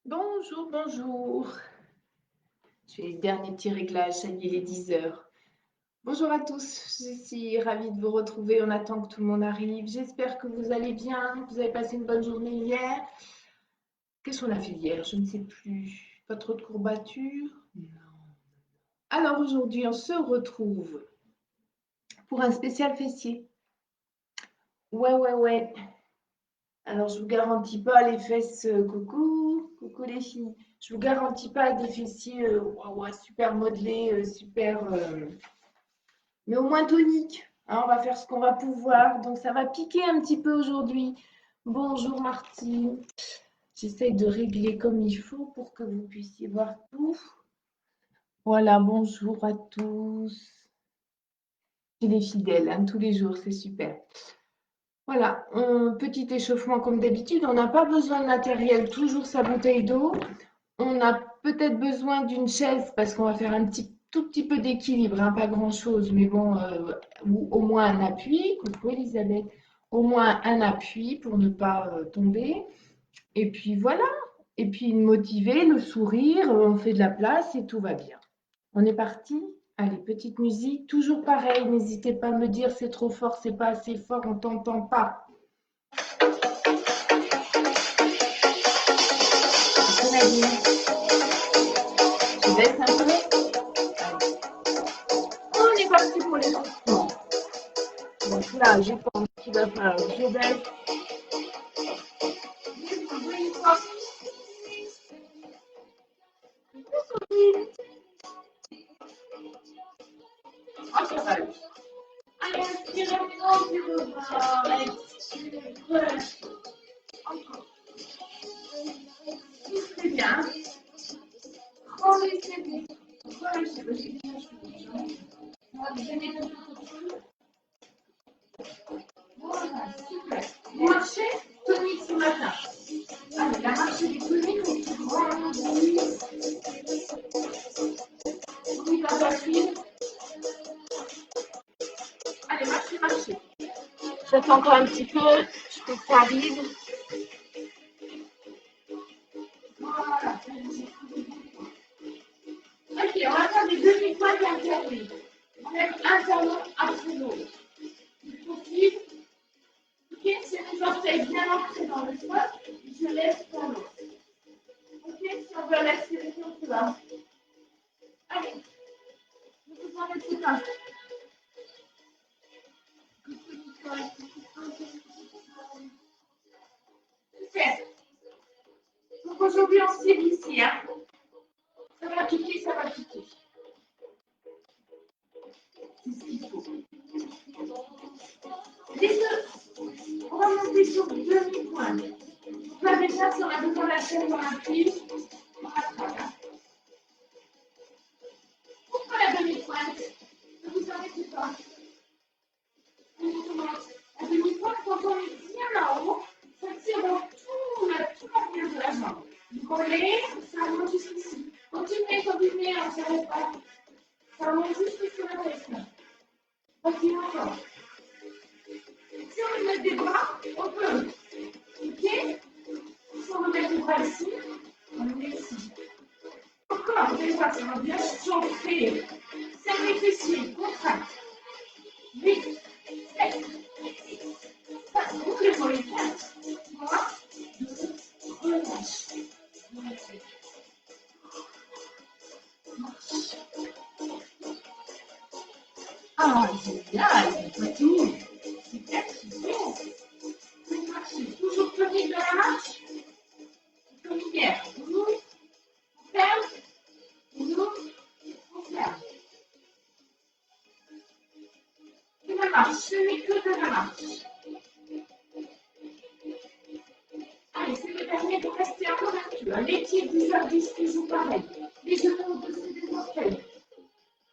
Bonjour, bonjour. Je fais les derniers petits réglages, ça y est, il est 10 heures. Bonjour à tous, je suis ravie de vous retrouver. On attend que tout le monde arrive. J'espère que vous allez bien, que vous avez passé une bonne journée hier. Qu'est-ce qu'on a fait hier? Je ne sais plus. Pas trop de courbatures? Non. Alors aujourd'hui, on se retrouve pour un spécial fessier. Ouais. Alors, je vous garantis pas les fesses, coucou les filles. Je vous garantis pas des fessiers super modelés, mais au moins toniques. Hein, on va faire ce qu'on va pouvoir. Donc, ça va piquer un petit peu aujourd'hui. Bonjour Martine. J'essaye de régler comme il faut pour que vous puissiez voir tout. Voilà, bonjour à tous. Et les fidèles, hein, tous les jours, c'est super. Voilà, petit échauffement comme d'habitude. On n'a pas besoin de matériel, toujours sa bouteille d'eau. On a peut-être besoin d'une chaise parce qu'on va faire tout petit peu d'équilibre, hein, pas grand-chose, mais bon, ou au moins un appui. Coucou Elisabeth. Au moins un appui pour ne pas tomber. Et puis voilà. Et puis motiver, le sourire, on fait de la place et tout va bien. On est parti. Allez, petite musique, toujours pareil. N'hésitez pas à me dire c'est trop fort, c'est pas assez fort, on t'entend pas. Je baisse un peu. On est parti pour les mouvements. Donc là, je pense qu'il va falloir que je baisse. Ah, ça va. Allez, inspirez maintenant du revoir. Expirez, relâchez. Encore. Très bien. Relâchez. Relâchez. Voilà, super. Vous marchez tonique ce matin. Allez, la marche des toniques, on se rend. Oui, la poitrine. Allez, marchez. J'attends encore un petit peu. Je peux que ça arrive. Voilà. Ok, on va faire des demi-pointes alternés. On va mettre un talon après l'autre. Il faut suivre. Ok, c'est les orteils bien ancrés dans le sol. Je laisse talon. Ok, si on veut l'accélérer, on peut là. Allez, je vous en mets tout un. Super. Donc aujourd'hui, on se ici. Hein. Ça va piquer. C'est ce qu'il faut. Les deux, on va monter sur demi-pointe. Donc là, déjà, si on a besoin de la chaîne dans la pile, on rattrape. Hein. Pourquoi la demi-pointe? Ne vous arrêtez pas. On commence. La demi-pointe, quand on est bien là-haut, ça tire dans tout l'arrière de la jambe. Vous collez, ça monte jusqu'ici. Continuez, on ne s'arrête pas. Ça monte jusque sur la tête. Continuez encore. Si on met des bras, on peut. Ok? Si on remet les bras ici, on le met ici. Encore, vous allez voir, ça va bien chauffer. Serrez les fessiers, contracte. 8, 7, 6, 5, ouvrez pour les 4, 3, 2, relâche. Ah, génial, c'est tout. Super. Vous marchez toujours tonique dans la marche. Comme hier. Vous ferme. Vous ferme. De la marche, ce n'est que de la marche. Allez, c'est le dernier pour rester en couverture. Les pieds du service toujours pareil. Les genoux au-dessus des orteils.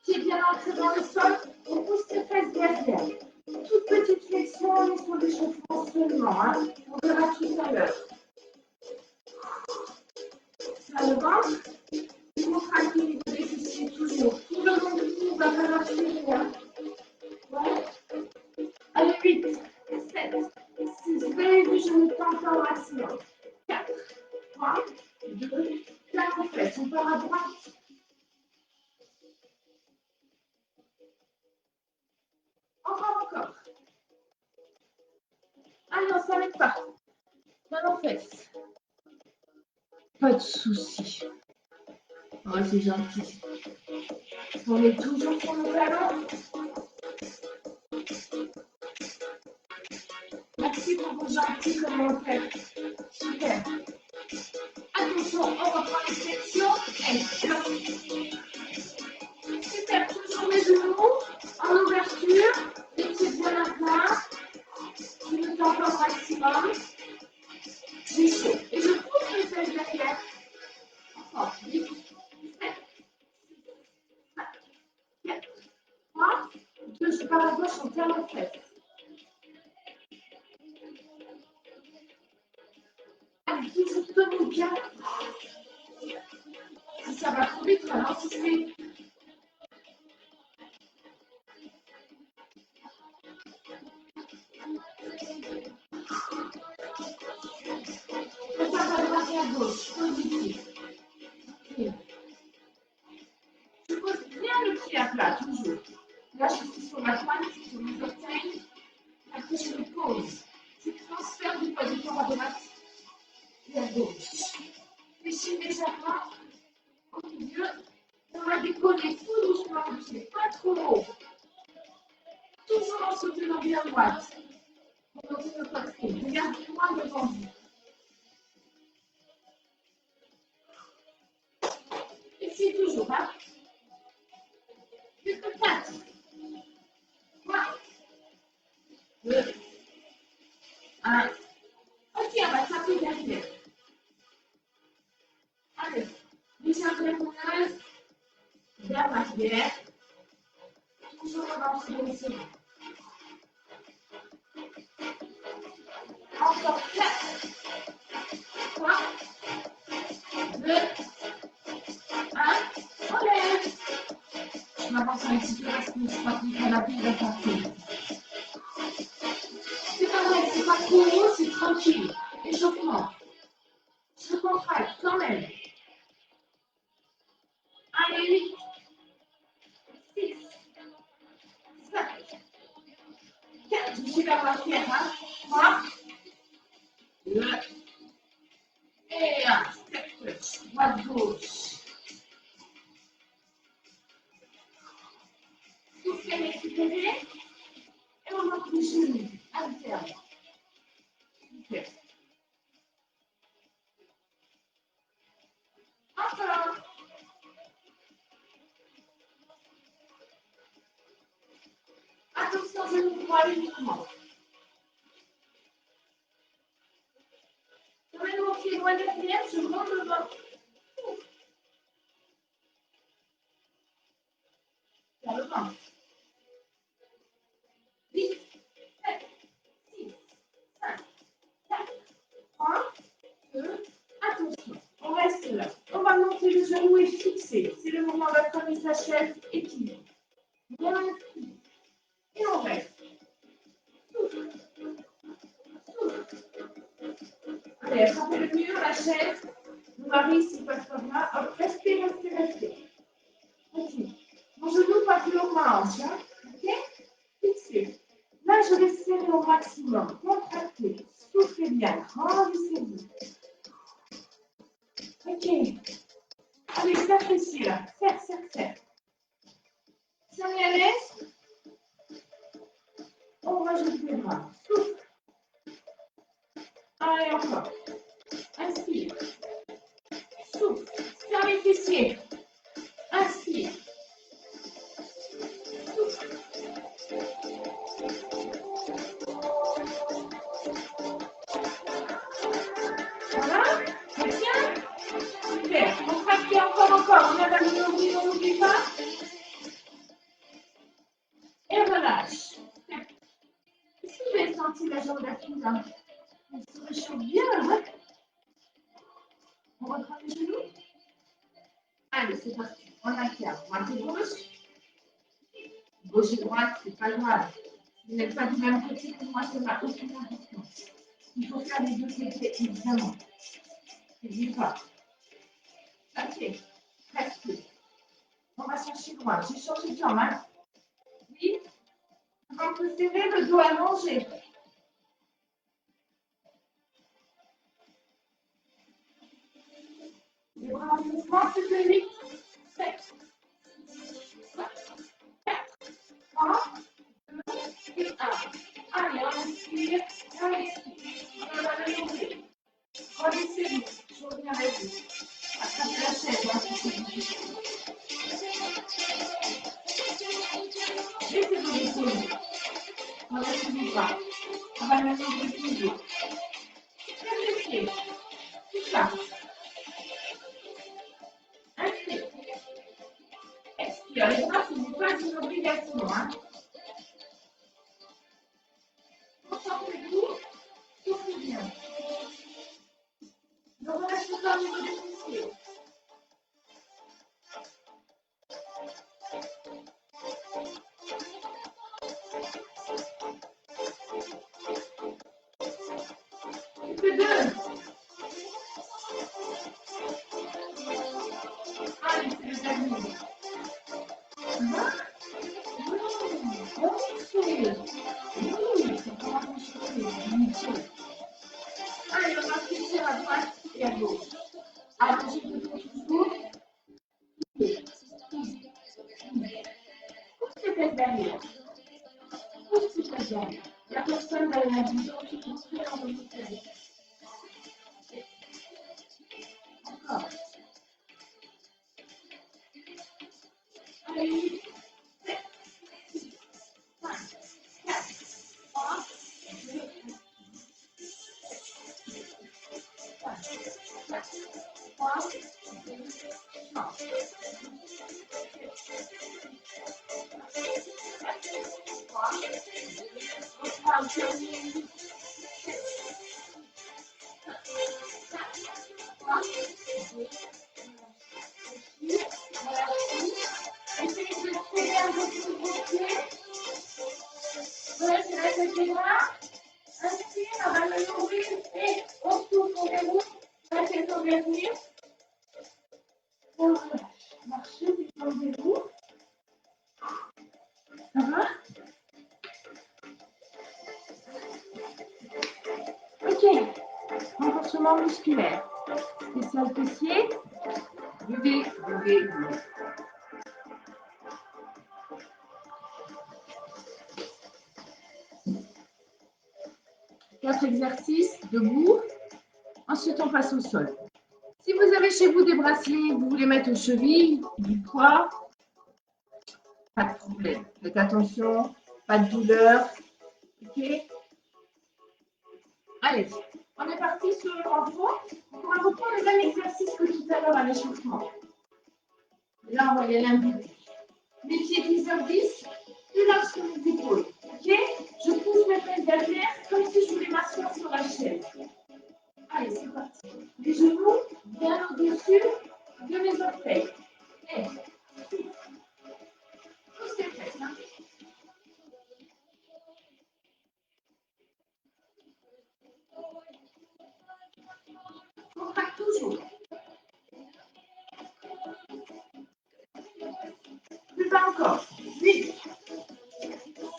Pieds bien ancrés dans le sol. On pousse les fesses derrière. Toute petite flexion, on est sur l'échauffement seulement. Hein. On verra tout à l'heure. Ça le ventre. Il contracte au niveau des fessiers toujours. Tout le long du cou, on va falloir suivre. Hein. Ouais. Allez, 8, 7, 6. Vous avez vu, je me tente au maximum. 4, 3, 2, on part à droite. Encore. Allez, on ne s'arrête pas. Main en fesses. Pas de souci. Oh, c'est gentil. On est toujours sur nos talons. Merci pour vos gentils commentaires. Super. Attention, on reprend les flexions. Super, toujours les genoux en ouverture. Les pieds bien à plat. Je me tends au maximum. J'ai chaud. Et je pousse les fesses derrière. Encore. 8, 7, 4, 3, 2, je pars à gauche, on tient les fesses. Allez, toujours tenez bien. Si ça va trop vite, ralentissez. On part à droite et à gauche. Positif. Okay. Je pose bien le pied à plat, toujours. Là, je suis sur ma pointe, sur mes orteils. Après, je me pose. Je transfère du poids du corps à droite et à gauche. Fléchis légèrement au milieu. On va décoller tout doucement le pied, pas trop haut. Toujours en soutenant bien droite. Pour monter le poitrine. Regardez loin devant vous. Essayez toujours, hein. Plus que 4. 3, 2, 1. Ok, on va taper derrière. Allez, légère diagonale vers l'arrière. Toujours avancer les secondes. Encore 4, 3, 2, 1. On lève. Je m'avance un petit peu parce que je crois que le canapé va partir. C'est pas vrai, c'est pas trop haut, c'est tranquille. Échauffement. Je contracte quand même. Allez, 8, 6, 5, 4. Je suis vers l'arrière, hein. 3, 2, et 1. Step touch. Droite, gauche. Soufflez, récupérez. Et on monte les genoux. Alterne. Super. Encore. Attention, genoux droits uniquement. Je mets mon pied droit derrière, je monte le ventre. Vers le ventre. 8, 7, 6, 5, 4, 3, 2, attention. On reste là. On va monter le genou et fixer. C'est le moment d'attraper sa chaise. Équilibre. Bien assis. Et on reste. Souffle. Souffle. Allez, attrapez le mur, la chaise. Mon mari, s'il passe par là. Hop, restez, restez, restez. Ok. Mon genou passe le hanche. Hein? Ok? Fixez. Là, je vais serrer au maximum. Contractez. Soufflez bien. Grandissez-vous. Ok. Allez, serre ici, là. Serre, serre, serre. Si on est à l'aise, on rajoute les bras. Souffle. Allez, encore. Inspire. Souffle. Serre les fessiers. Inspire. Souffle. Voilà. C'est bien. Super. Contractez encore. On a la on n'oublie pas. Et relâche. Est-ce que vous avez senti la jambe d'acide? Elle se réchauffe bien, hein? On reprend les genoux. Allez, c'est parti. On alterne. Droite et gauche. Gauche et droite, c'est pas grave. Vous n'êtes pas du même côté que moi, c'est ma aucune importance. Il faut faire les deux côtés, évidemment. N'oubliez pas. Ok. chercher loin. J'ai changé de jambe. Hein. Oui. On peut serrer le dos allongé. Les bras en mouvement, c'est 8, 7, 5, 4, 3, 2 et 1. Allez, on inspire, on expire. On va le lever. Redescendez, je reviens avec vous. Attrapez la chaise, hein, si c'est difficile. Laissez-vous descendre. On va se les bras. On va le lever toujours. Réfléchissez. Tout ça. Inspire. Expire. Les bras, ce n'est pas une obligation. Hein. Concentrez-vous. Soufflez bien. Ne relâchez pas au niveau des fessiers. Que deux. Allez, c'est le dernier. Allez, on va fléchir à droite et à gauche. Allongez le dos toujours. Pousse les fesses derrière. Pousse les fesses derrière. La personne va la vision qui construit en remontée. Encore. Allez, 8, 7, 6, 5, 4, 3, 2, 3, 2, 1. Essayez de serrer un peu plus vos pieds. Relâchez la tête des bras. Inspire, on va le l'ouvrir et on souffle, on déroule. La tête au revenir. On relâche. Marchez, détendez-vous. Ça va? Ok. Renforcement musculaire. Spécial fessier. Levez, levez, levez. Quatre exercices debout. Ensuite, on passe au sol. Si vous avez chez vous des bracelets, vous voulez mettre aux chevilles, du poids, pas de problème. Faites attention, pas de douleur. Ok? Allez, on est parti sur le renfort. On va reprendre le même exercice que tout à l'heure à l'échauffement. Là, on va y aller un peu plus. Les pieds 10h10, plus large que mes épaules. Ok? Je pousse mes fesses derrière comme si je voulais m'asseoir sur la chaise. Allez, c'est parti. Les genoux bien au-dessus de mes orteils. Et pousse les fesses. Hein. Contracte toujours. Plus bas encore. 8,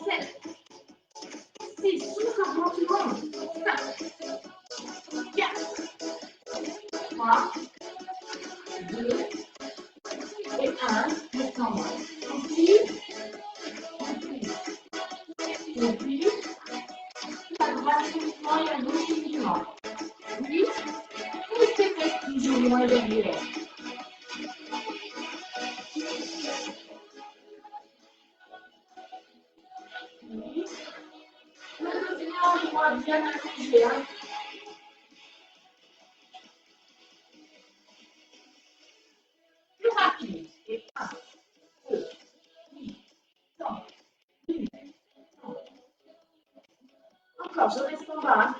7, 6, souffle quand tu montes. 5, 4, 3, 2 et 1. Descends-moi. Et puis, à droite uniquement et à gauche uniquement. Oui, pousse tes fesses toujours loin derrière. Oui. Maintenant, on doit bien alléger. Hein. Plus rapide. Et 1, 2, 3, 1. Encore, je reste en bas. Hein.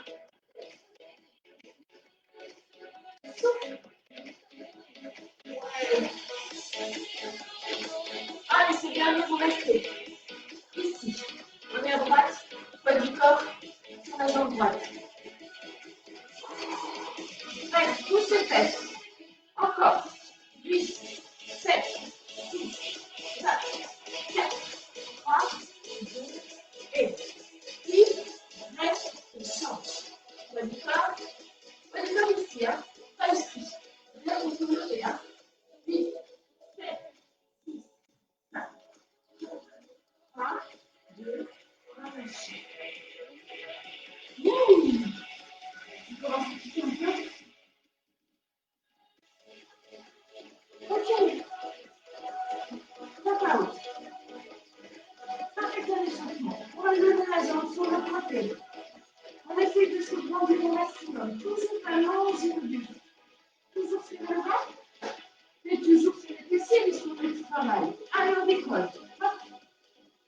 Souffle. Allez, c'est bien, vous restez. Ici. On est à droite, poids du corps sur la jambe droite. Allez, pousse les fesses. Encore. 8, 7, 6, Ok. On essaie de se prendre au maximum. Toujours allonger le buste. Toujours sur le ventre. Et toujours sur les fessiers, mais sur le petit travail. Allez, on décolle.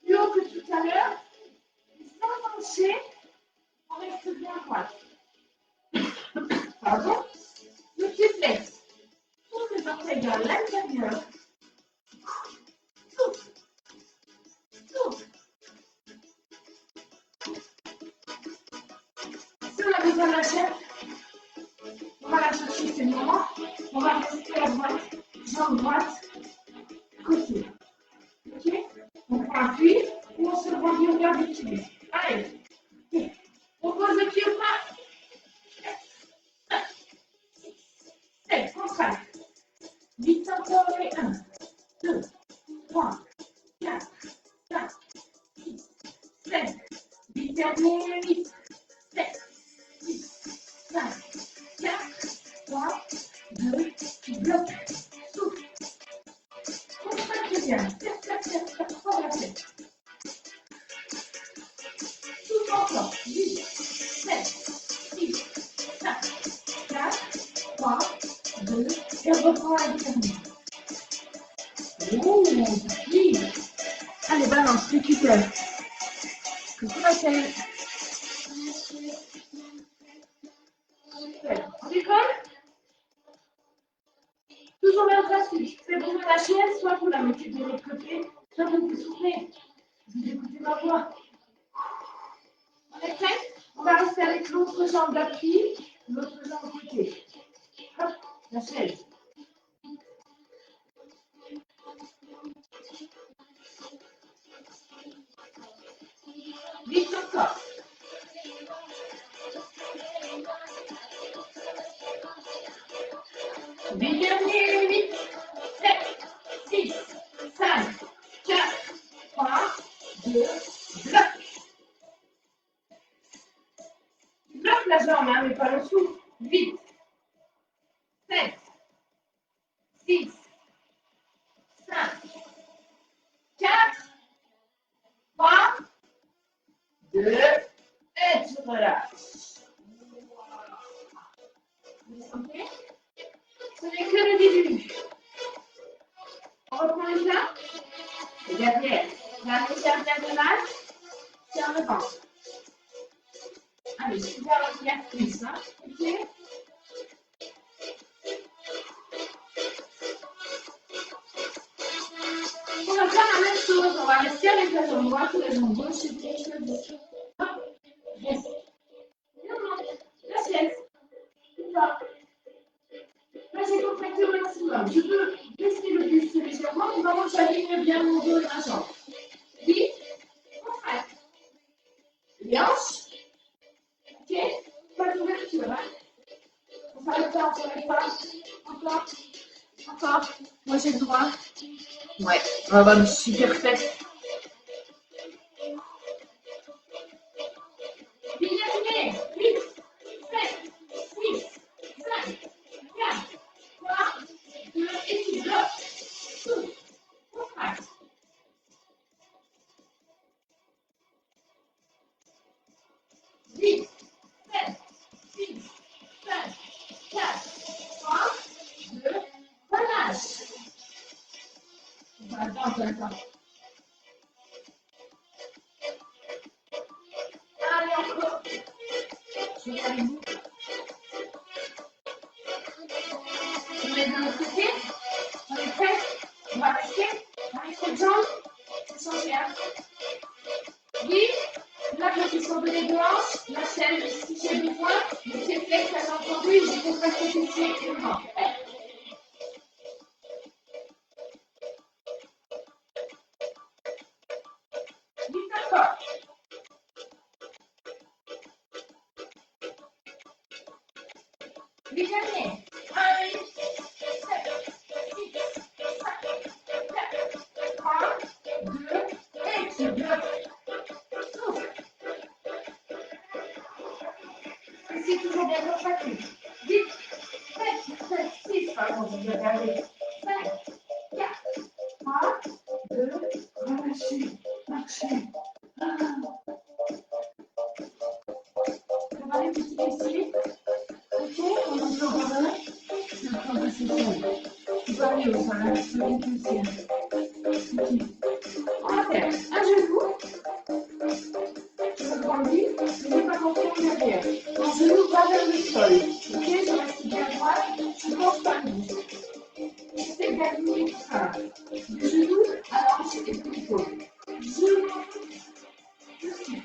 Plus haut que tout à l'heure. Sans pencher, on reste bien droit. Pardon. Le pied flex. Tous les orteils vers l'intérieur. Souffle. Souffle. Si on a besoin de la chair, on va la chercher, c'est le moment. On va rester à droite, jambe droite, côté. Ok? On prend appui et on se rendit au garde d'équilibre. Allez. Okay. On pose le pied au pas. 7, contracte. 8 encore et 1, 2, 3, 4, 5, 6, 7. 8 derniers, 8, 7, 6, 5, 4, 3, 2, bloc. Souffle. Contracte bien. Serre, fort la tête. Souffle encore. 8, 7, 6, 5, 4, 3, 2, et reprend la dernière. Oh, oui. Allez, balance, récupère. Coucou ma chérie. Super. On décolle. Toujours même classique. C'est besoin de la chaise, soit vous la mettez de l'autre côté, soit vous vous soufflez. Vous écoutez ma voix. On est prêt? On va rester avec l'autre jambe d'appui, l'autre jambe côté. Hop, la chaise. Vite encore. 8 derniers, 8, 7, 6, 5, 4, 3, 2, bloc. Bloque la jambe, hein, mais pas le souffle. 8, 7, 6, 5, 4, 3, 2, et tu relâches. Vous sentez? Ce n'est que le début. On reprend les mains. Et derrière, la légère diagonale, tiens le ventre. Allez, super exercice, hein? Ok? On va faire la même chose. On va rester avec la jambe droite ou la jambe gauche et puis hop, yes. La chaise. Là, j'ai contracté au maximum. Je peux baisser le buste légèrement, mais vraiment, j'aligne bien mon dos et ma jambe. Oui, contracte. Les hanches. Ok? Pas d'ouverture, hein? On s'arrête pas, on s'arrête pas. Encore. Encore. Moi, j'ai le droit. Ouais. Ah bah, super fait. Bien, 8, 7, 6, 5, 4, 3, 2, et tu bloques. Souffle. Contracte. 8, 7, 6, 5, 4, 3, 2, relâche. Attends. Allez, encore. Je vais avec vous. Je mets de l'autre côté. On est prêt? On va rester avec cette jambe. C'est changé, hein? Oui. La position de les deux hanches. La chaîne, si j'ai besoin. Le pied flex, ça j'ai entendu. Je contracte les fessiers et le ventre. Vite encore. Les derniers. 1, 7, 6, 5, 4, 3, 2, et tu bloques. Souffle. Ici, toujours bien contracté. 8, 7, 6, pardon, je vais regarder. 5, 4, 3, 2, relâchez, marchez. c'est ça. C'est pas mieux, ça va se repousser. Ok. On va faire un genou. Je grandis, je ne vais pas monter en arrière. Mon genou va vers le sol. Ok, je reste bien droite, je pense pas bouger. J'essaie d'aligner tout ça. Le genou à la hanche et l'épaule. Je monte, je suis.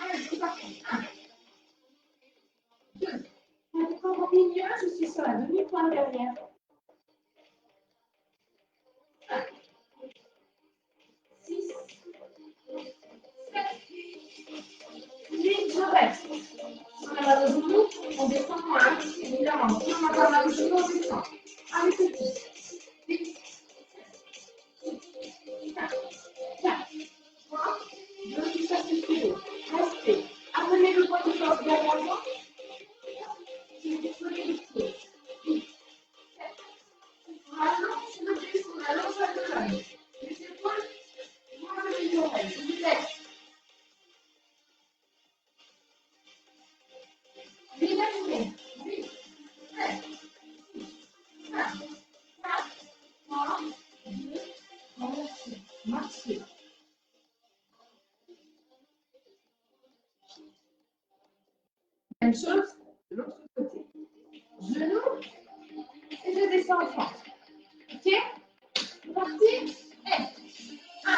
Allez, c'est parti. 1, 2. Encore au milieu, je suis sur la demi-pointe derrière. 5, 6, 7, 8, je reste. Si on a mal au genou, on descend moins, évidemment. Si on a pas mal au genou, on descend. Allez, c'est 10, 8, 5, 4, 3, 2, ça suffit. Restez. Amenez le poids de corps vers l'avant. Prenez le pied. 8, 7. On allonge le buste, on allonge la colonne. Les épaules, moins les oreilles. Je vous laisse. Imaginez. 8, 7, 6, 5, 4, 3, 2, marchez. Marchez. Même chose de l'autre côté. Genou et je descends en force. Ok? C'est parti? Et 1,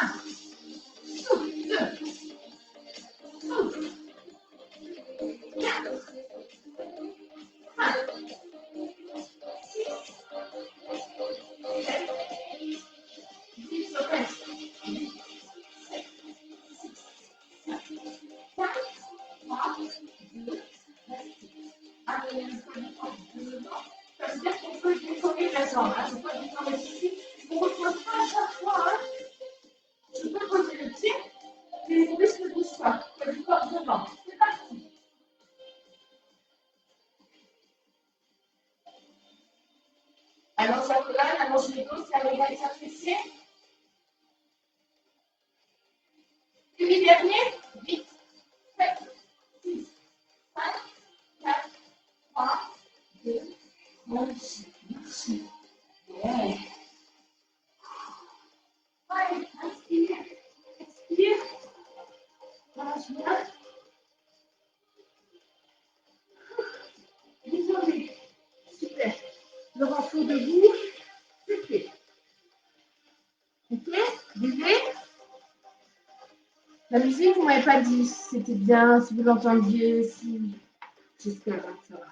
souffle, 2, souffle, 4, 5, 6, 7, 10, je reste. 8, 7, 6, 5, 4, 3, 2, restez. Amenez le poids du corps devant. Ça veut dire qu'on peut décoller la jambe. Je peux décoller ici. On ne repose pas à chaque fois. Je peux poser le pied, mais les muscles ne bougent pas. Poids du corps devant. C'est parti. Allonge la colonne, allonge les dos, serre les bras et serre les fessiers. 8 derniers. 8, 7, 6, 5, 4, 3, 2, merci. Merci. Yeah. Allez, inspire, expire. Relâche bien. Isolé. Super. Le renfort debout. C'est fait. Ok? Bébé? La musique, vous ne m'avez pas dit si c'était bien, si vous l'entendiez, si... J'espère que ça va.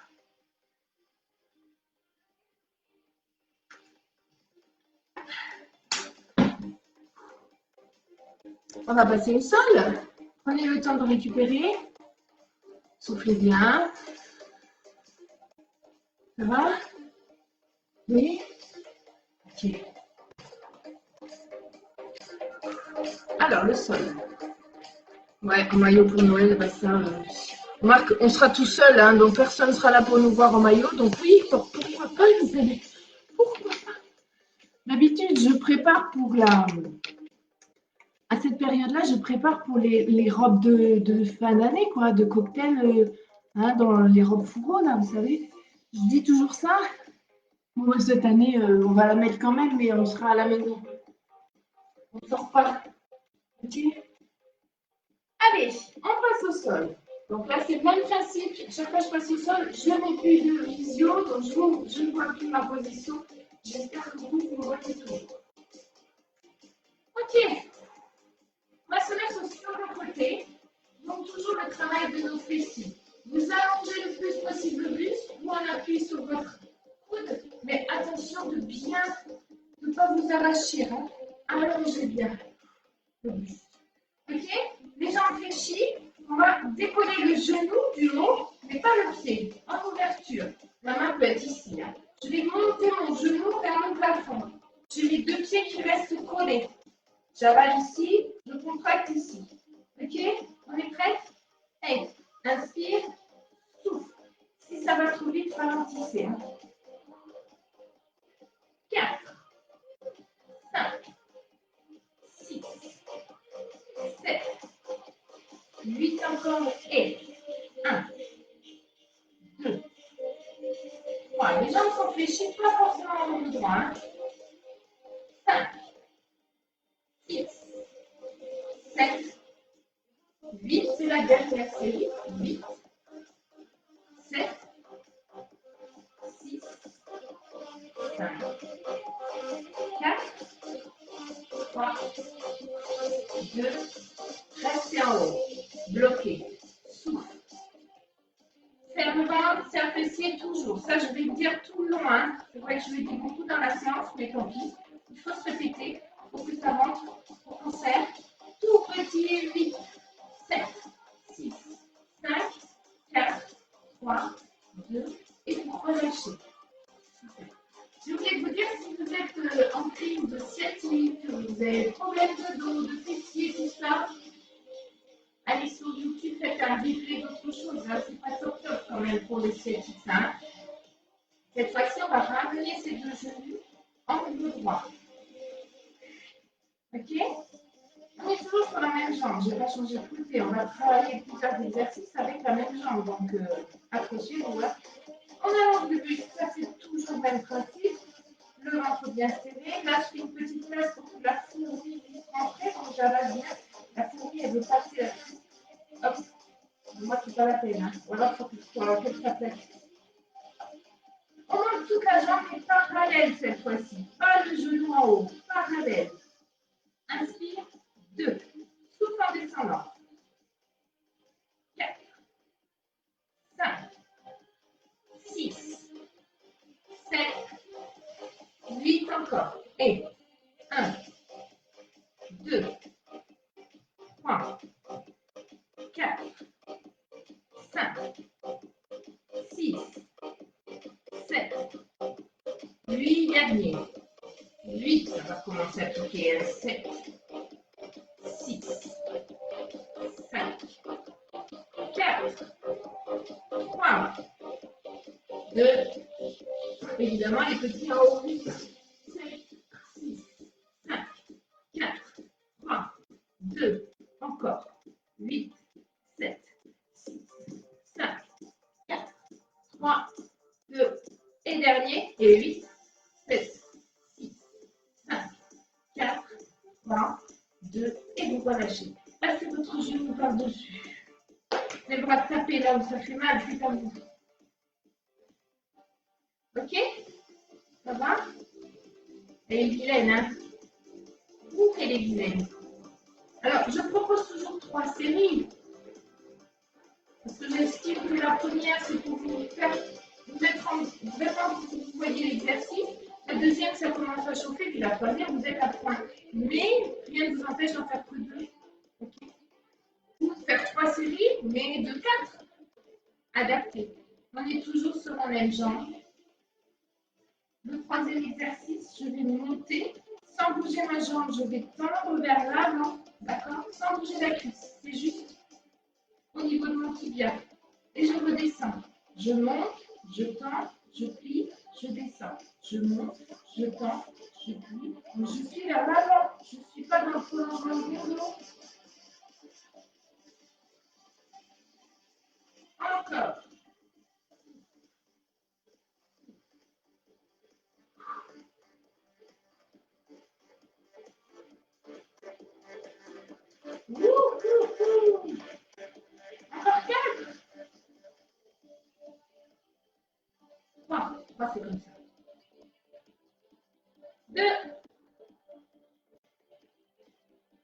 On va passer au sol. Prenez le temps de récupérer. Soufflez bien. Ça va? Oui? Ok. Alors, le sol. Ouais, en maillot pour Noël, bah ça... Marc, on sera tout seul, hein, donc personne ne sera là pour nous voir en maillot. Donc oui, pourquoi pas, vous allez... Pourquoi pas? D'habitude, je prépare pour la... À cette période-là, je prépare pour les robes de fin d'année, quoi, de cocktail, hein, dans les robes fourreaux, là, vous savez. Je dis toujours ça. Moi, cette année, on va la mettre quand même, mais on sera à la maison. On ne sort pas. Ok? Allez, on passe au sol. Donc là, c'est le même principe. Chaque fois que je passe au sol, je n'ai plus de visio, donc je ne vois plus ma position. J'espère que vous me voyez toujours. Ok. On va se mettre sur le côté. Donc, toujours le travail de nos fessiers. Vous allongez le plus possible le buste ou on appuie sur votre coude. Mais attention de bien ne pas vous arracher. Hein. Allongez bien le buste. Ok? Les jambes fléchies. On va décoller le genou du haut, mais pas le pied. En ouverture. Ma main peut être ici. Hein. Je vais monter mon genou vers le plafond. J'ai les deux pieds qui restent collés. J'avale ici, je contracte ici. Ok? On est prêts? Hey, inspire, souffle. Si ça va trop vite, ralentissez. Hein. 4, 5, 6, 7, 8 encore et 1, 2, suis pas forcément en angle droit. Hein. 5, 6, 7, 8, c'est la dernière série. 8, 7, 6, 5, 4, 3, 2, restez en haut. Bloqué. Souffle. Ferme le ventre, serre fessier toujours. Ça, je vais le dire tout le long. Hein. C'est vrai que je le dis beaucoup dans la séance, mais tant pis. Il faut se répéter. Il faut que ça monte. Il faut qu'on serre. Tout petit. 8, 7, 6, 5, 4, 3, 2, et vous relâchez. J'ai oublié de vous dire, si vous êtes en crise de sciatique, que vous avez des problèmes de dos, de fessier, tout ça, allez sur YouTube, faites un replay d'autre chose. Hein. C'est pas top top quand même pour les sciatiques. Hein. Cette fois-ci, on va ramener ces deux genoux en angle droit. Ok? On est toujours sur la même jambe. Je n'ai pas changé de côté. On va travailler plusieurs exercices avec la même jambe. Donc, accrochez-vous. Hein. On allonge le buste. Ça, c'est toujours le même principe. Le ventre bien serré. Là, je fais une petite place pour que la fourmi puisse rentrer. Donc, j'avale bien. La fourmi, elle veut passer. Hop. Moi, c'est pas la peine. Hein. Ou alors, il faut que ça plaise. On monte toute la jambe est parallèle cette fois-ci. Pas le genou en haut. Parallèle. Inspire. 2. Souffle en descendant. 4. 5. 6. 7. 8 encore. Et 1. 2. 3. 4. 5. 6. 7. 8 derniers. 8, ça va commencer à piquer. 7, 6, 5, 4, 3, 2, évidemment les petits en haut. 7, 6, 5, 4, 3, 2, encore. 8, 7, 6, 5, 4, 3, 2, et dernier, et 8, 7, 5, 4, 3, 2, et vous relâchez. Passez votre genou par-dessus. Les bras tapés là où ça fait mal, c'est à vous. Ok? Ça va? Elle est vilaine, hein? Ouh, qu'elle est vilaine. Alors, je propose toujours 3 séries. Parce que j'estime que la première, c'est pour vous faire vous mettre en vraiment pour que vous voyez l'exercice. La deuxième, ça commence à chauffer. Puis la troisième, vous êtes à point. Mais rien ne vous empêche d'en faire que 2. Okay. Ou de faire 3 séries, mais de 4. Adapté. On est toujours sur la même jambe. Le troisième exercice, je vais monter. Sans bouger ma jambe, je vais tendre vers l'avant. D'accord? Sans bouger la cuisse. C'est juste au niveau de mon tibia. Et je redescends. Je monte, je tends, je plie, je descends. Je monte, je tends, je plie. Donc je suis vers l'avant. Je ne suis pas dans le prolongement du genou. Encore. Encore 4. 3. 3, c'est comme ça. 2.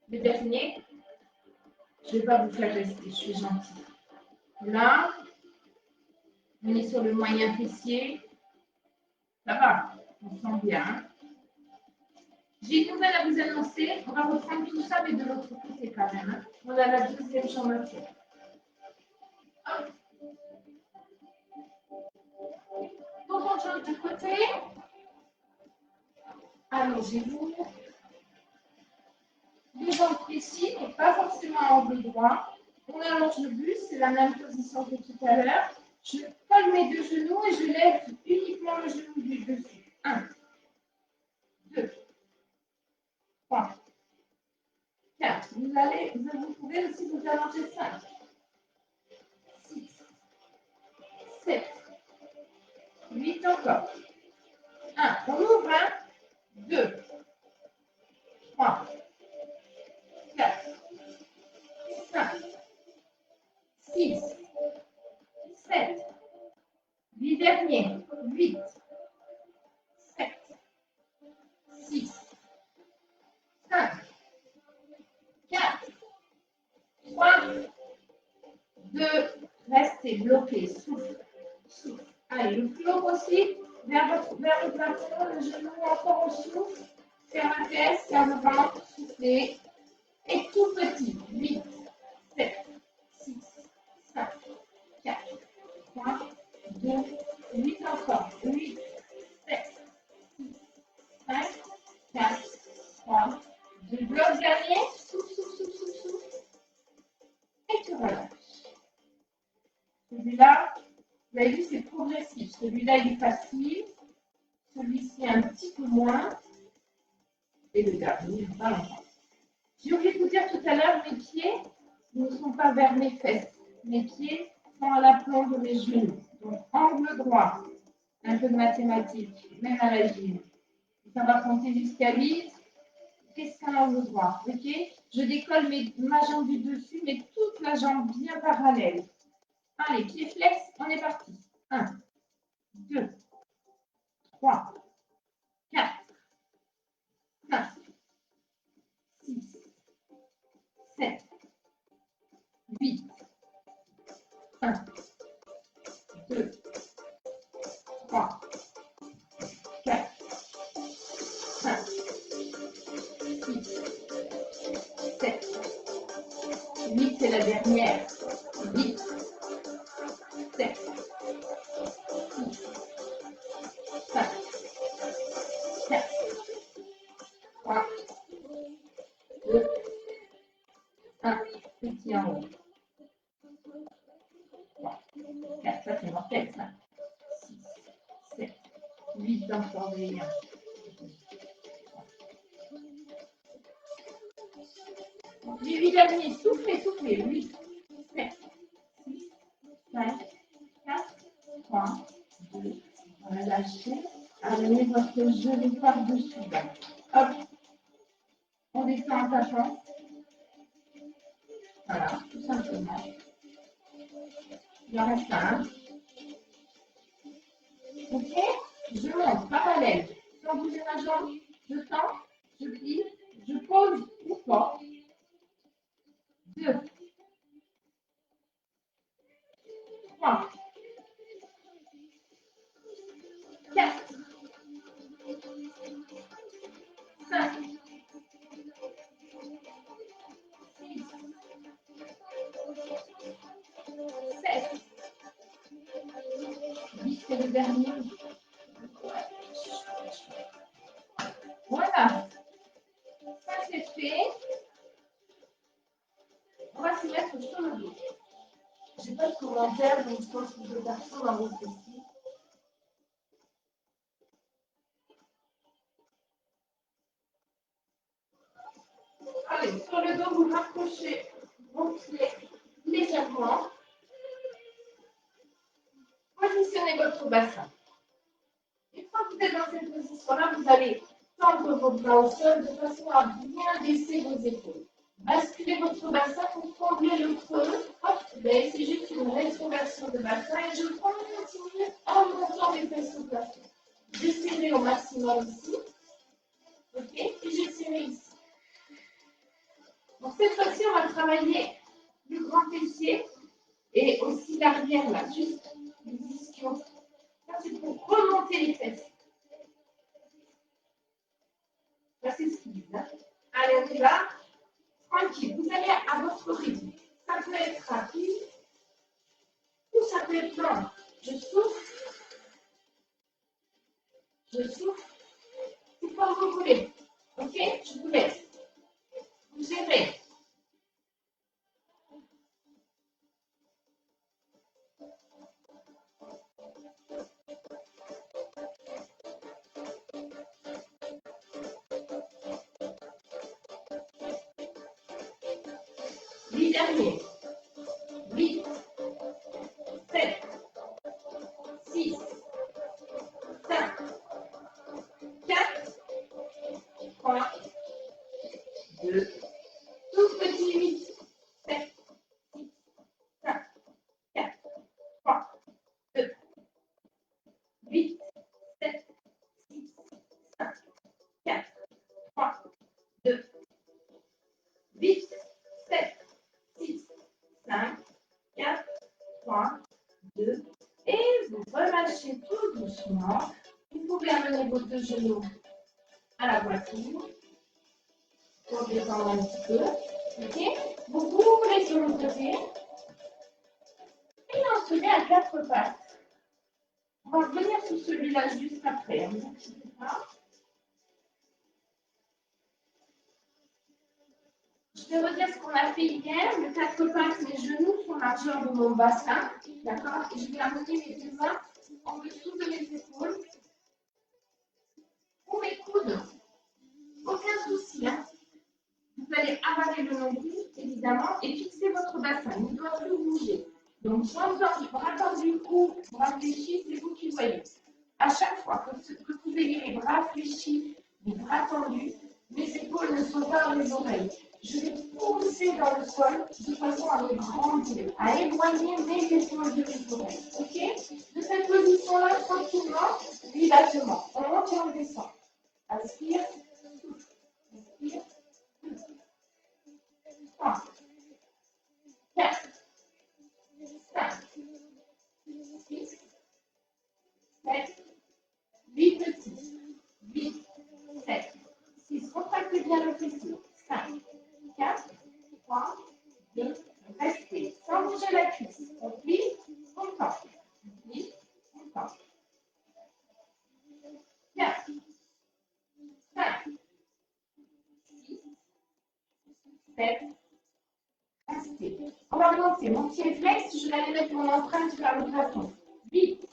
Le dernier. Je ne vais pas vous faire rester, je suis gentille. Là, on est sur le moyen fessier. Ça va, on sent bien. J'ai une nouvelle à vous annoncer. On va reprendre tout ça, mais de l'autre côté quand même. Hein. On a la deuxième jambe à faire. Pour on change du côté. Allongez-vous. Les jambes précises, mais pas forcément en angle droit. On allonge le buste, c'est la même position que tout à l'heure. Je colle mes deux genoux et je lève uniquement le genou du dessus. 1, 2, 3, 4. Vous pouvez aussi vous allonger 5, 6, 7, 8 encore. Voilà, on ouvre 1, 2, 3, 4, 5, 6, 7, 8 derniers, 8, 7, 6, 5, 4, 3, 2, restez bloqués, souffle, souffle. Allez, le plus haut possible, vers le plafond, le genou encore au souffle, faire la tête, faire le ventre, souffler. Et tout petit, 8, 7, 6, 5, 4, 3, 2, 8 encore, 8, 7, 6, 5, 4, 3, 2, bloc dernier, souffle, souffle, souffle, souffle, souffle. Et tu relâches. Celui-là, vous avez vu, c'est progressif. Celui-là, il est facile. Celui-ci, un petit peu moins. Et le dernier, pas longtemps. J'ai oublié de vous dire tout à l'heure, mes pieds ne sont pas vers mes fesses. Mes pieds sont à l'aplomb de mes genoux. Donc, angle droit. Un peu de mathématiques, même à la gym. Ça va compter jusqu'à 10. Qu'est-ce qu'un angle droit? Ok? Je décolle ma jambe du dessus, mais toute la jambe bien parallèle. Allez, pieds flex, on est parti. 1, 2, 3, 4, 5, 6, 7, 8, 1, 2, 3, 4, 5, 6, 7, 8, c'est la dernière. 8, 7, 6, 5, 4, 3, 2, 1. Petit en haut. 3, 4, ça c'est mortel, ça. 6, 7, 8 encore des liens. 8 derniers, soufflez, soufflez. 8, 7, 6, 5, 4, 3, 2, relâchez. Amenez votre genou par-dessus. Hop, on descend en tapant. Voilà, tout simplement. Il en reste un. Ok, je monte parallèle. Sans bouger ma jambe, je tends, je plie, je pose ou pas. 2, 3, 4, 5, 6, 7, 8, c'est le dernier. Voilà, ça c'est fait. On va se mettre sur le dos. Je n'ai pas de commentaires, donc je pense que les personnes en vont aussi. Allez, sur le dos, vous rapprochez vos pieds légèrement. Positionnez votre bassin. Une fois que vous êtes dans cette position-là, vous allez tendre vos bras au sol de façon à bien baisser vos épaules. Basculez votre bassin pour combler le creux. Hop, ben, c'est juste une rétroversion de bassin et je continue en montant les fesses au plafond. J'essaierai au maximum ici. Ok, et j'essaierai ici. Donc cette fois-ci, on va travailler le grand fessier et aussi l'arrière là, juste les ischios. Ça, c'est pour remonter les fesses. Ça, c'est ce qu'ils disent. Hein. Allez, on y va. Tranquille. Vous allez à votre rythme. Ça peut être rapide ou ça peut être lent. Je souffle. Je souffle. C'est comme vous voulez. Ok? Je vous laisse. Vous gérez. Les derniers. 8, 7, 6, 5, 3, 2, tout petit 8, 7, 6, 5, 4, 3, 2, 8, 7, 6, 5, 4, 3, 2, 8, 7, 6, 5, 4, 3, 2, et vous relâchez tout doucement. Vous pouvez amener vos deux genoux à la poitrine pour descendre un petit peu. Ok? Vous ouvrez sur le côté et on se met à quatre pattes. On va revenir sur celui-là juste après. Ne vous inquiétez pas. Je vais redire ce qu'on a fait hier. Le quatre pattes, mes genoux sont largeur de mon bassin. D'accord? Et je vais amener mes deux mains en dessous de mes épaules. Pour mes coudes. Aucun souci. Hein? Vous allez avaler le nombril, évidemment, et fixer votre bassin. Il ne doit plus bouger. Donc, bras tendus, cou, bras fléchis, c'est vous qui voyez. À chaque fois que vous ayez les bras fléchis, les bras tendus, mes épaules ne sont pas dans les oreilles. Je vais pousser dans le sol de façon à me grandir, à éloigner mes épaules de mes oreilles. Ok? De cette position-là, tranquillement, vivatement. On monte et on descend. Inspire, inspire. 3, 4, 5, 6, 7, 8 petits. 8, 7, 6. Contractez bien le fessier. 5, 4, 3, 2, restez. Sans bouger la cuisse. On plie, on tend. On plie, on tend. 4, 5, 6, 7, restez. On va monter. Mon pied flex, je vais aller mettre mon empreinte vers le plafond. 8,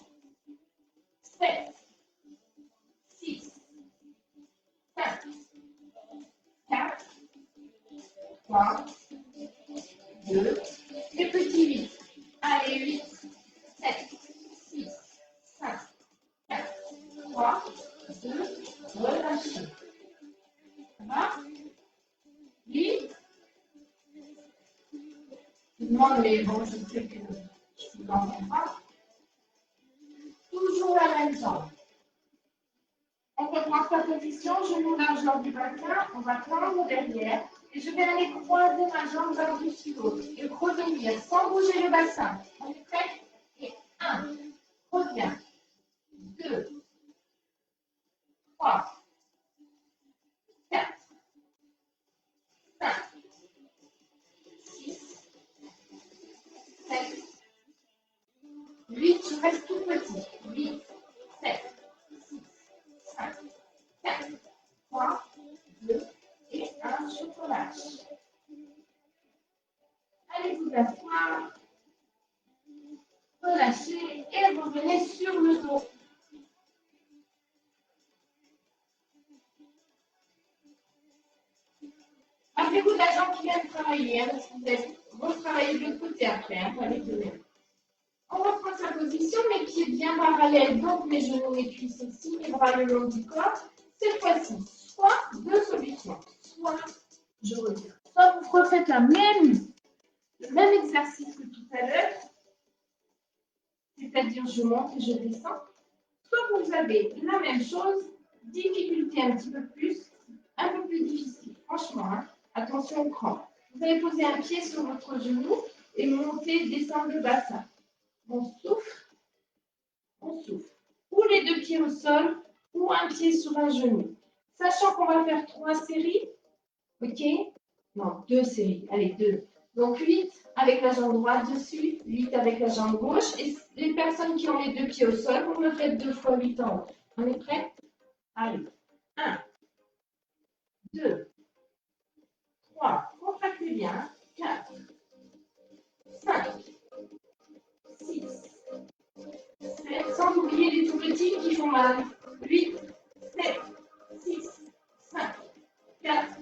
7, 6, 5, 4, 3, 2, les petits 8. Allez, 8, 7, 6, 5, 4, 3, 2, relâchez. Ça va? 8. Je vous demande, mais bon, je sais que je ne vous entends pas. Toujours la même jambe. On reprend sa position, genou largeur du bassin, on va tendre derrière et je vais aller croiser ma jambe par-dessus l'autre et revenir sans bouger le bassin. On est prêt? Et 1, reviens. 2, 3, 4, 5, 6, 7, 8, je reste tout petit. 8, 7, 6, 5, 4, 3, 2 et 1, je relâche. Allez vous asseoir, relâchez et revenez sur le dos. Rappelez-vous de la jambe qui vient de travailler, hein, parce que vous allez retravailler de l'autre côté après, hein, pas les deux. On reprend sa position, mes pieds bien parallèles, donc mes genoux et cuisses aussi, mes bras le long du corps. Cette fois-ci, soit deux solutions, soit je reviens. Soit vous refaites le même exercice que tout à l'heure, c'est-à-dire je monte et je descends. Soit vous avez la même chose, difficulté un petit peu plus difficile. Franchement, hein, attention au cran. Vous allez poser un pied sur votre genou et monter, descendre le bassin. On souffle, on souffle. Ou les deux pieds au sol, ou un pied sur un genou. Sachant qu'on va faire 3 séries, ok? Non, 2 séries, allez, 2. Donc 8 avec la jambe droite dessus, 8 avec la jambe gauche. Et les personnes qui ont les deux pieds au sol, vous me faites 2 fois 8 en haut. On est prêts? Allez, 1, 2, 3, contractez bien, 4, 5, 6, 7, sans oublier les tout petits qui font mal. 8, 7, 6, 5, 4,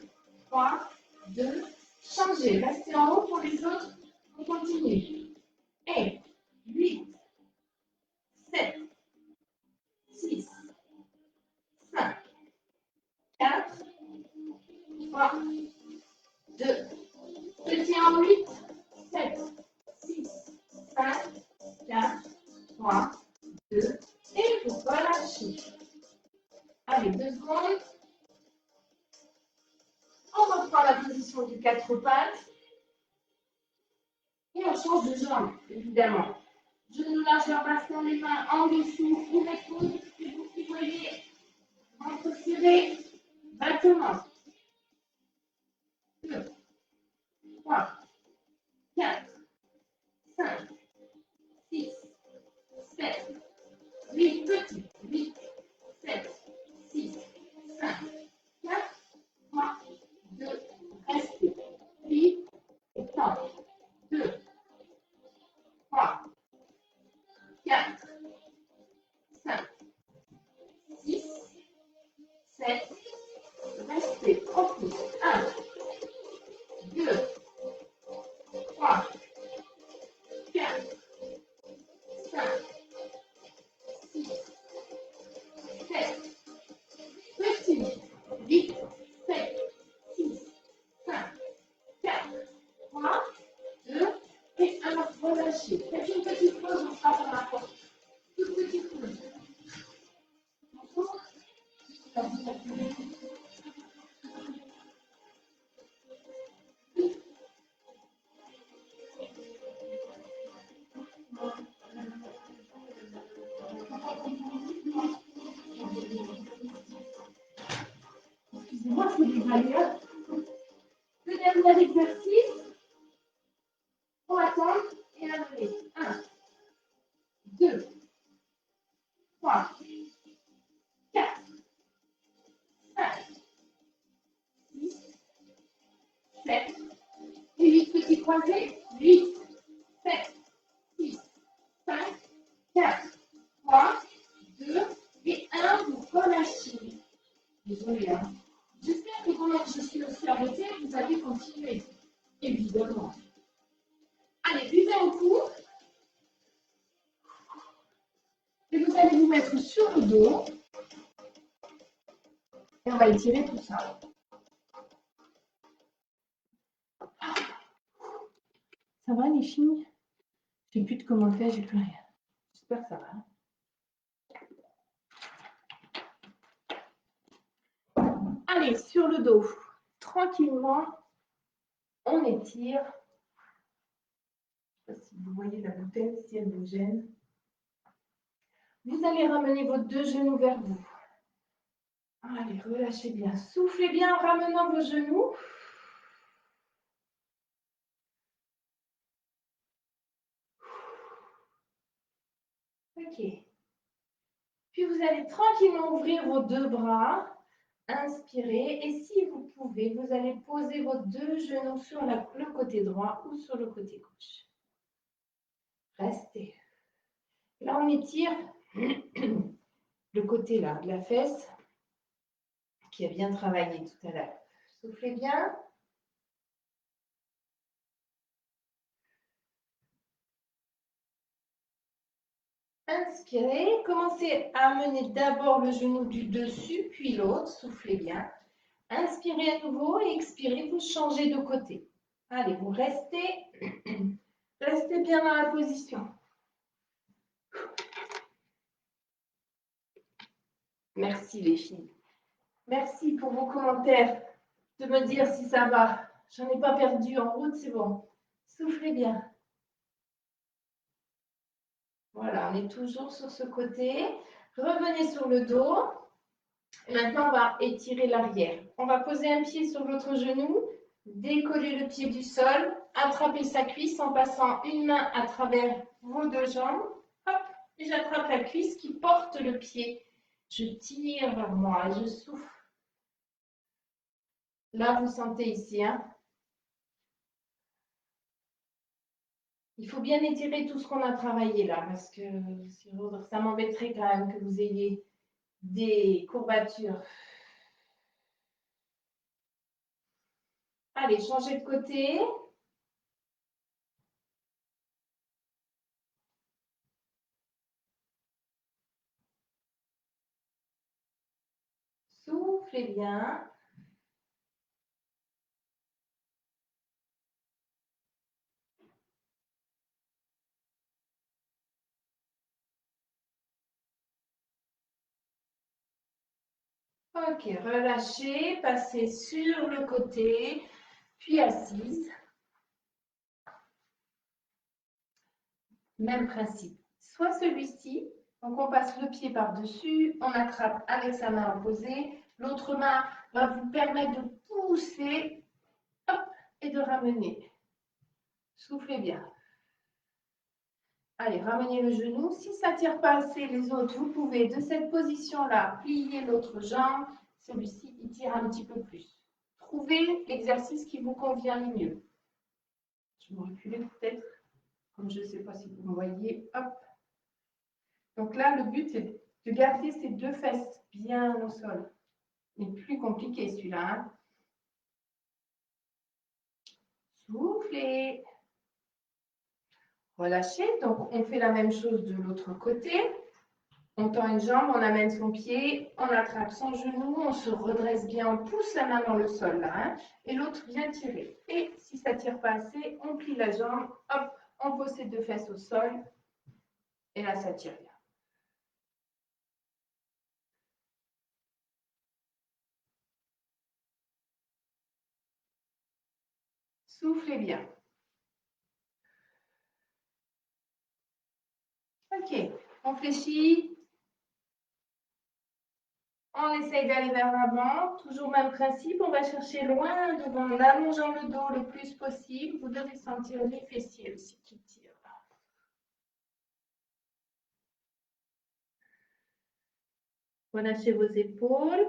3, 2, changez. Restez en haut pour les autres. On continue. Et 8, 7, 6, 5, 4, 3, 2. Petit en 8, 7, 6, 5, 4, 3, 2. Et vous relâchez. Allez, 2 secondes. On reprend la position du 4 pattes. Et on change de jambe, évidemment. Genoux largeur bassin, les mains en dessous, vous les coudes, et vous qui voyez, ventre serré, battement. 2, 3, 4, 5, 6, 7, 8, petits, 8, 7, 6, 5, 4, 3, 2, restez. 8 et 3, 2, 3, 4, 5, 6, 7, restez. Profil. 1, 2, 3, 4, 5, 6, 7, petit, 8, 7, 6, 5, 4, 3, 2, et 1, relâchez. Faites une petite pause, on sera sur la porte. Toute petite pause. Excusez-moi, c'est des balayeurs. Le dernier exercice. On attend et allez. 1, 2, 3, 4, 5, 6, 7, et 8 petits croisés. 8, 7, 6, 5, 4, 3, 2 et 1. Vous relâchez. Désolée, hein. J'espère que pendant que je suis aussi arrêtée, vous allez continuer. Évidemment. Allez, buvez un coup. Et vous allez vous mettre sur le dos. Et on va étirer tout ça. Ça va les filles? J'ai plus de commentaires, j'ai plus rien. J'espère que ça va. Allez, sur le dos. Tranquillement, on étire. Je ne sais pas si vous voyez la bouteille, si elle vous gêne. Vous allez ramener vos deux genoux vers vous. Allez, relâchez bien. Soufflez bien en ramenant vos genoux. Ok. Puis vous allez tranquillement ouvrir vos deux bras. Inspirez. Et si vous pouvez, vous allez poser vos deux genoux sur le côté droit ou sur le côté gauche. Restez. Là, on étire le côté là de la fesse qui a bien travaillé tout à l'heure. Soufflez bien. Inspirez. Commencez à amener d'abord le genou du dessus, puis l'autre. Soufflez bien. Inspirez à nouveau et expirez. Vous changez de côté. Allez, vous restez. Restez bien dans la position. Merci les filles. Merci pour vos commentaires. De me dire si ça va. J'en ai pas perdu en route, c'est bon. Soufflez bien. Voilà, on est toujours sur ce côté. Revenez sur le dos. Et maintenant, on va étirer l'arrière. On va poser un pied sur l'autre genou, décoller le pied du sol, attraper sa cuisse en passant une main à travers vos deux jambes. Hop, et j'attrape la cuisse qui porte le pied. Je tire vers moi et je souffle. Là, vous sentez ici, hein? Il faut bien étirer tout ce qu'on a travaillé là, parce que ça m'embêterait quand même que vous ayez des courbatures. Allez, changez de côté. Soufflez bien. Ok, relâchez, passez sur le côté, puis assise. Même principe. Soit celui-ci, donc on passe le pied par-dessus, on attrape avec sa main opposée, l'autre main va vous permettre de pousser, hop, et de ramener. Soufflez bien. Allez, ramenez le genou. Si ça ne tire pas assez les autres, vous pouvez de cette position-là plier l'autre jambe. Celui-ci, il tire un petit peu plus. Trouvez l'exercice qui vous convient le mieux. Je vais reculer peut-être, comme je ne sais pas si vous me voyez. Hop. Donc là, le but, c'est de garder ces deux fesses bien au sol. Il est plus compliqué celui-là. Hein. Soufflez. Relâchez. Donc, on fait la même chose de l'autre côté. On tend une jambe, on amène son pied, on attrape son genou, on se redresse bien, on pousse la main dans le sol là, hein, et l'autre vient tirer. Et si ça ne tire pas assez, on plie la jambe, hop, on pose ses deux fesses au sol, et là ça tire bien. Soufflez bien. Ok, on fléchit. On essaye d'aller vers l'avant, toujours même principe, on va chercher loin devant, en allongeant le dos le plus possible. Vous devez sentir les fessiers aussi qui tirent. Relâchez vos épaules.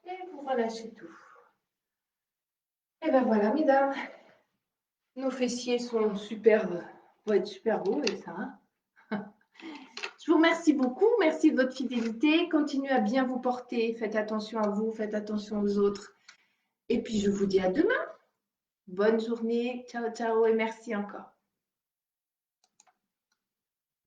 Et vous relâchez tout. Et ben voilà, mesdames, nos fessiers sont superbes, vont être super beaux et ça. Hein. Je vous remercie beaucoup, merci de votre fidélité. Continuez à bien vous porter, faites attention à vous, faites attention aux autres. Et puis je vous dis à demain. Bonne journée, ciao ciao et merci encore.